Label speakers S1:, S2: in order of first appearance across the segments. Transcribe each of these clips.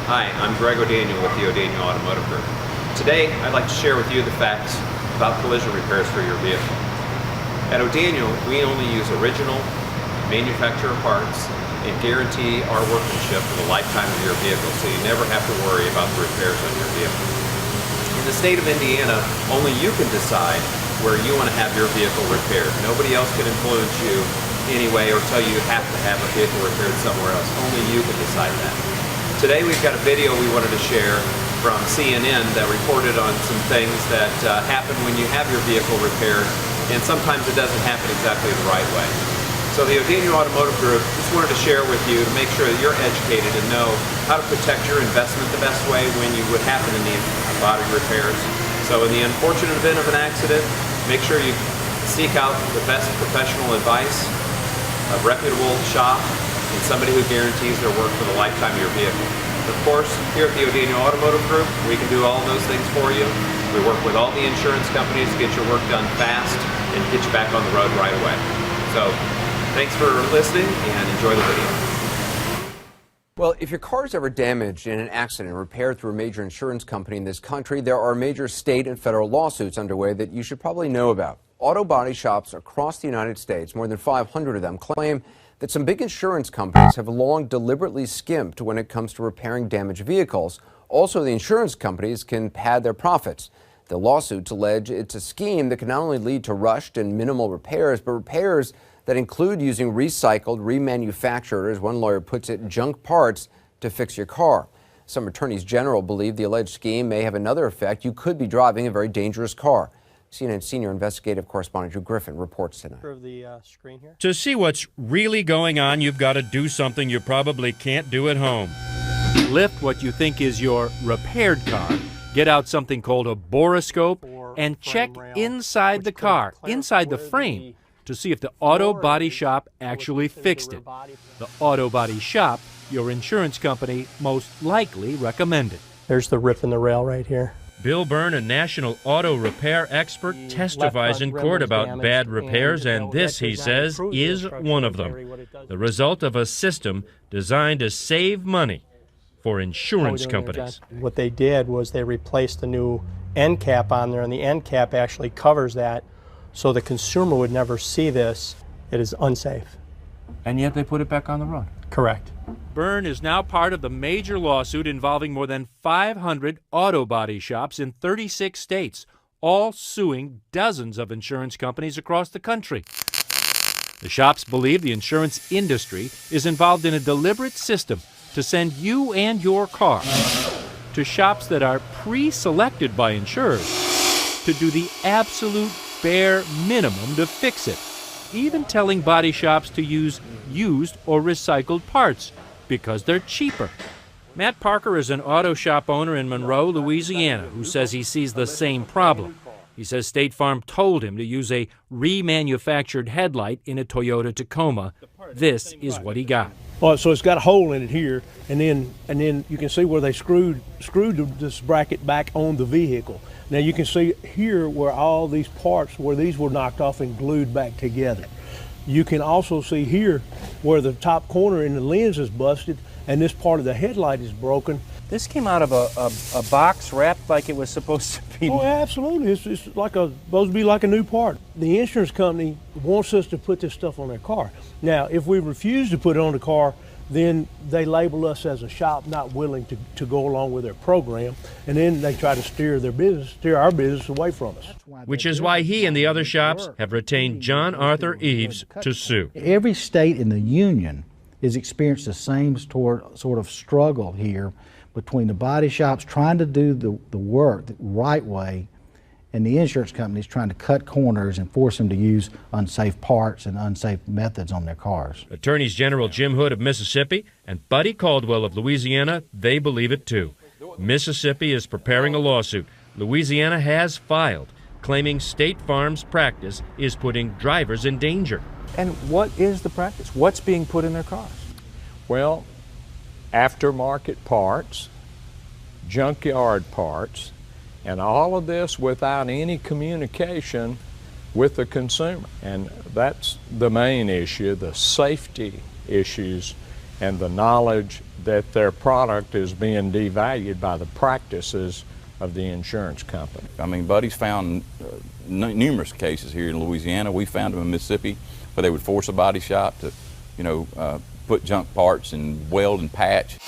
S1: Hi, I'm Greg O'Daniel with the O'Daniel Automotive Group. Today, I'd like to share with you the facts about collision repairs for your vehicle. At O'Daniel, we only use original manufacturer parts and guarantee our workmanship for the lifetime of your vehicle, so you never have to worry about the repairs on your vehicle. In the state of Indiana, only you can decide where you want to have your vehicle repaired. Nobody else can influence you anyway or tell you have to have a vehicle repaired somewhere else. Only you can decide that. Today we've got a video we wanted to share from CNN that reported on some things that happen when you have your vehicle repaired, and sometimes it doesn't happen exactly the right way. So the O'Daniel Automotive Group just wanted to share with you to make sure that you're educated and know how to protect your investment the best way when you would happen to need body repairs. So in the unfortunate event of an accident, make sure you seek out the best professional advice, a reputable shop, and somebody who guarantees their work for the lifetime of your vehicle. Of course, here at the O'Daniel Automotive Group, we can do all those things for you. We work with all the insurance companies to get your work done fast and get you back on the road right away. So, thanks for listening and enjoy the video.
S2: Well, if your car is ever damaged in an accident and repaired through a major insurance company in this country, there are major state and federal lawsuits underway that you should probably know about. Auto body shops across the United States, more than 500 of them, claim that some big insurance companies have long deliberately skimped when it comes to repairing damaged vehicles. Also, the insurance companies can pad their profits. The lawsuits allege it's a scheme that can not only lead to rushed and minimal repairs, but repairs that include using recycled, remanufactured, as one lawyer puts it, junk parts to fix your car. Some attorneys general believe the alleged scheme may have another effect. You could be driving a very dangerous car. CNN senior investigative correspondent Drew Griffin reports tonight.
S3: To see what's really going on, you've got to do something you probably can't do at home. Lift what you think is your repaired car, get out something called a borescope, and check inside the car, inside the frame, to see if the auto body shop actually fixed it. The auto body shop your insurance company most likely recommended.
S4: There's the rip in the rail right here.
S3: Bill Byrne, a national auto repair expert, testifies in court about bad repairs, and this, he says, is one of them. The result of a system designed to save money for insurance companies.
S4: What they did was they replaced the new end cap on there, and the end cap actually covers that, so the consumer would never see this. It is unsafe.
S5: And yet they put it back on the road.
S4: Correct.
S3: Byrne is now part of the major lawsuit involving more than 500 auto body shops in 36 states, all suing dozens of insurance companies across the country. The shops believe the insurance industry is involved in a deliberate system to send you and your car to shops that are pre-selected by insurers to do the absolute bare minimum to fix it, even telling body shops to use used or recycled parts because they're cheaper. Matt Parker is an auto shop owner in Monroe, Louisiana, who says he sees the same problem. He says State Farm told him to use a remanufactured headlight in a Toyota Tacoma. This is what he got.
S6: Well, so it's got a hole in it here, and then you can see where they screwed this bracket back on the vehicle. Now you can see here where all these parts, where these were knocked off and glued back together. You can also see here where the top corner in the lens is busted and this part of the headlight is broken.
S5: This came out of a box wrapped like it was supposed to be.
S6: Oh, absolutely. It's like supposed to be like a new part. The insurance company wants us to put this stuff on their car. Now, if we refuse to put it on the car, then they label us as a shop not willing to go along with their program, and then they try to steer our business away from us.
S3: Which is why he and the other shops have retained John Arthur Eves to sue.
S7: Every state in the union has experienced the same sort of struggle here between the body shops trying to do the work the right way and the insurance companies trying to cut corners and force them to use unsafe parts and unsafe methods on their cars.
S3: Attorneys General Jim Hood of Mississippi and Buddy Caldwell of Louisiana, they believe it too. Mississippi is preparing a lawsuit. Louisiana has filed, claiming State Farm's practice is putting drivers in danger.
S5: And what is the practice? What's being put in their cars?
S8: Well, aftermarket parts, junkyard parts, and all of this without any communication with the consumer. And that's the main issue, the safety issues and the knowledge that their product is being devalued by the practices of the insurance company.
S9: I mean, Buddy's found numerous cases here in Louisiana. We found them in Mississippi where they would force a body shop to, put junk parts and weld and patch.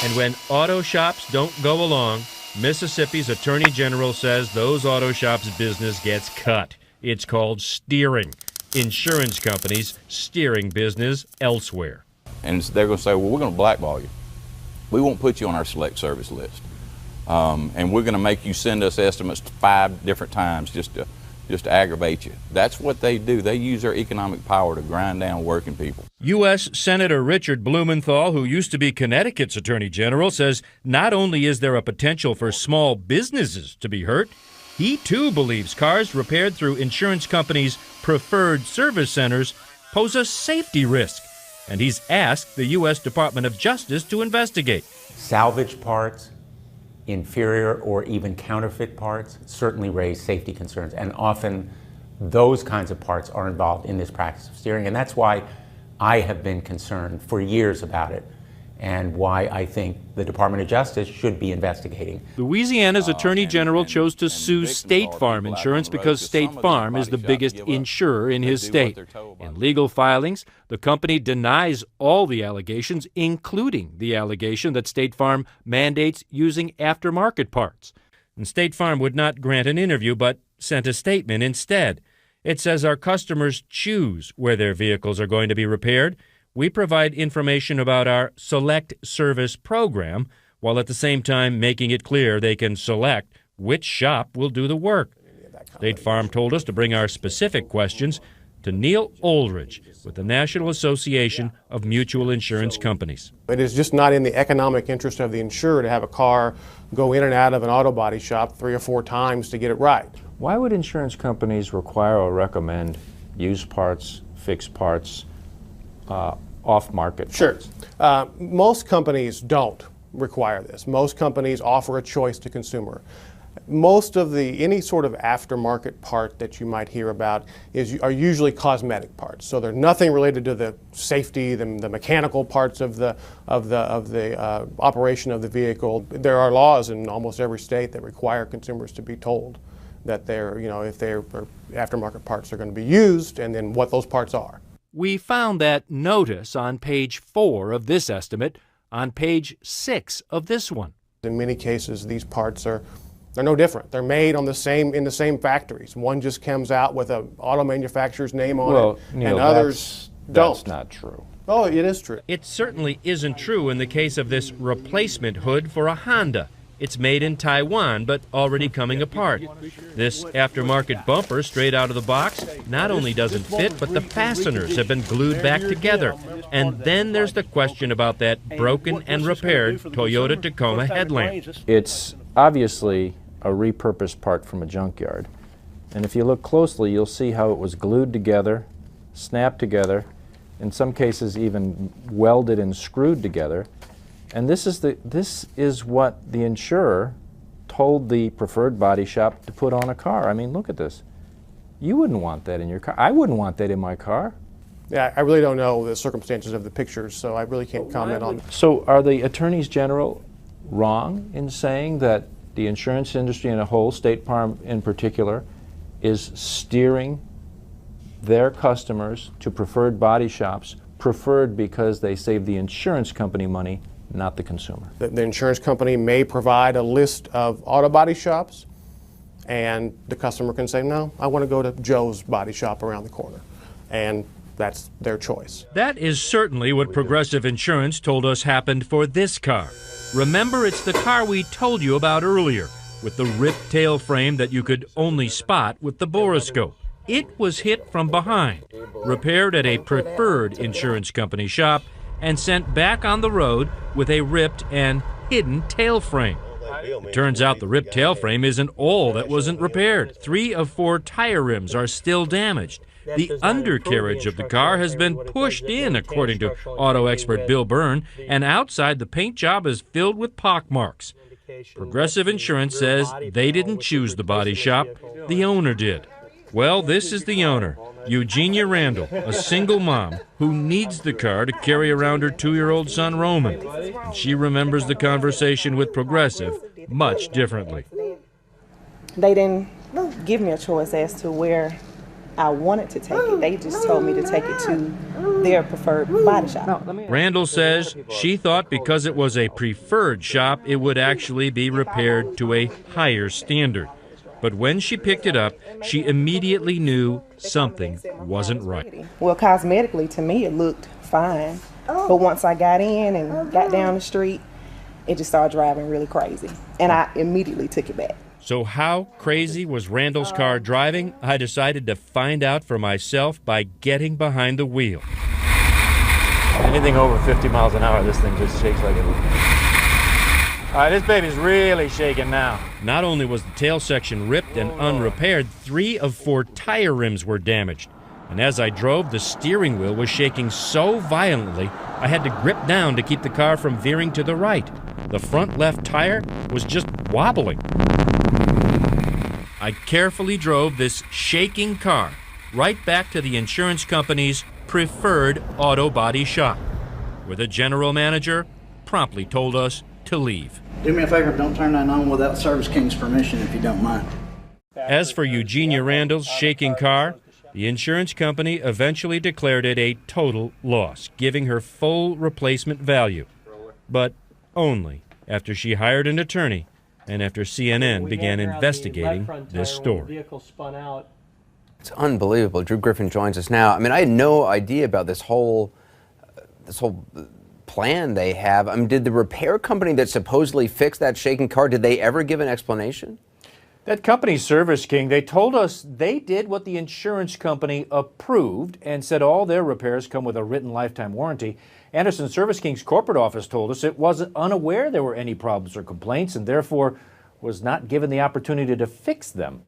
S3: And when auto shops don't go along, Mississippi's Attorney General says those auto shops' business gets cut. It's called steering. Insurance companies steering business elsewhere.
S9: And they're going to say, well, we're going to blackball you. We won't put you on our select service list. And we're going to make you send us estimates 5 different times just to aggravate you. That's what they do. They use their economic power to grind down working people.
S3: U.S. Senator Richard Blumenthal, who used to be Connecticut's Attorney General, says not only is there a potential for small businesses to be hurt, he too believes cars repaired through insurance companies' preferred service centers pose a safety risk. And he's asked the U.S. Department of Justice to investigate.
S10: Salvage parts, inferior or even counterfeit parts certainly raise safety concerns, and often those kinds of parts are involved in this practice of steering, and that's why I have been concerned for years about it and why I think the Department of Justice should be investigating.
S3: Louisiana's Attorney General chose to sue State Farm Insurance because State Farm is the biggest insurer in his state. In legal filings, the company denies all the allegations, including the allegation that State Farm mandates using aftermarket parts. And State Farm would not grant an interview, but sent a statement instead. It says our customers choose where their vehicles are going to be repaired. We provide information about our Select Service program, while at the same time making it clear they can select which shop will do the work. State Farm told us to bring our specific questions to Neil Oldridge with the National Association of Mutual Insurance Companies.
S11: It is just not in the economic interest of the insurer to have a car go in and out of an auto body shop 3 or 4 times to get it right.
S5: Why would insurance companies require or recommend used parts, fixed parts, off-market parts?
S11: Sure. Most companies don't require this. Most companies offer a choice to consumer. Most of any sort of aftermarket part that you might hear about are usually cosmetic parts. So they're nothing related to the safety, the mechanical parts of the operation of the vehicle. There are laws in almost every state that require consumers to be told that if their aftermarket parts are going to be used, and then what those parts are.
S3: We found that notice on page 4 of this estimate, on page 6 of this one.
S11: In many cases, these parts they're no different. They're made in the same factories. One just comes out with an auto manufacturer's name on it,
S5: Neil,
S11: and others don't.
S5: That's not true.
S11: Oh, it is true.
S3: It certainly isn't true in the case of this replacement hood for a Honda. It's made in Taiwan, but already coming apart. This aftermarket bumper, straight out of the box, not only doesn't fit, but the fasteners have been glued back together. And then there's the question about that broken and repaired Toyota Tacoma headlamp.
S5: It's obviously a repurposed part from a junkyard. And if you look closely, you'll see how it was glued together, snapped together, in some cases even welded and screwed together. And this is what the insurer told the preferred body shop to put on a car. I mean, look at this. You wouldn't want that in your car. I wouldn't want that in my car.
S11: Yeah, I really don't know the circumstances of the pictures, so I really can't comment on it.
S5: So are the attorneys general wrong in saying that the insurance industry in a whole, State Farm in particular, is steering their customers to preferred body shops, preferred because they save the insurance company money, not the consumer?
S11: The insurance company may provide a list of auto body shops, and the customer can say, no, I want to go to Joe's body shop around the corner. And that's their choice.
S3: That is certainly what Progressive Insurance told us happened for this car. Remember, it's the car we told you about earlier, with the ripped tail frame that you could only spot with the borescope. It was hit from behind, repaired at a preferred insurance company shop, and sent back on the road with a ripped and hidden tail frame. It turns out the ripped tail frame isn't all that wasn't repaired. 3 of 4 tire rims are still damaged. The undercarriage of the car has been pushed in, according to auto expert Bill Byrne, and outside the paint job is filled with pockmarks. Progressive Insurance says they didn't choose the body shop, the owner did. Well, this is the owner. Eugenia Randall, a single mom who needs the car to carry around her 2-year-old son Roman. And she remembers the conversation with Progressive much differently.
S12: They didn't give me a choice as to where I wanted to take it. They just told me to take it to their preferred body shop.
S3: Randall says she thought because it was a preferred shop, it would actually be repaired to a higher standard. But when she picked it up, she immediately knew something wasn't right.
S12: Well, cosmetically, to me, it looked fine. But once I got in and got down the street, it just started driving really crazy. And I immediately took it back.
S3: So how crazy was Randall's car driving? I decided to find out for myself by getting behind the wheel.
S5: Anything over 50 miles an hour, this thing just shakes like a... All right, this baby's really shaking now.
S3: Not only was the tail section ripped and unrepaired, 3 of 4 tire rims were damaged. And as I drove, the steering wheel was shaking so violently, I had to grip down to keep the car from veering to the right. The front left tire was just wobbling. I carefully drove this shaking car right back to the insurance company's preferred auto body shop, where the general manager promptly told us to leave.
S13: Do me a favor, don't turn that on without Service King's permission if you don't mind.
S3: As for Eugenia Randall's shaking car, the insurance company eventually declared it a total loss, giving her full replacement value. But only after she hired an attorney and after CNN began investigating this story.
S2: It's unbelievable. Drew Griffin joins us now. I mean, I had no idea about this whole plan they have. I mean, did the repair company that supposedly fixed that shaking car, did they ever give an explanation?
S5: That company, Service King, they told us they did what the insurance company approved and said all their repairs come with a written lifetime warranty. Anderson Service King's corporate office told us it wasn't unaware there were any problems or complaints and therefore was not given the opportunity to fix them.